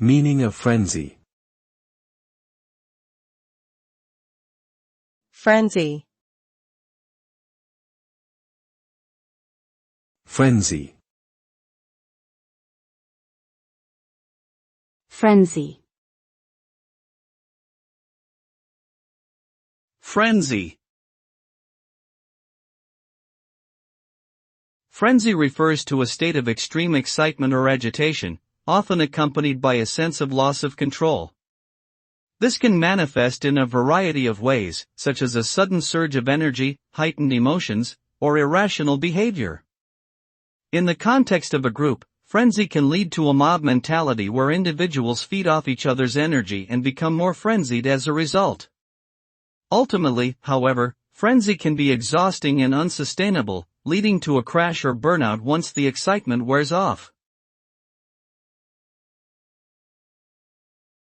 Meaning of frenzy. Frenzy. Frenzy. Frenzy. Frenzy. Frenzy refers to a state of extreme excitement or agitation, often accompanied by a sense of loss of control. This can manifest in a variety of ways, such as a sudden surge of energy, heightened emotions, or irrational behavior. In the context of a group, frenzy can lead to a mob mentality where individuals feed off each other's energy and become more frenzied as a result. Ultimately, however, frenzy can be exhausting and unsustainable, leading to a crash or burnout once the excitement wears off.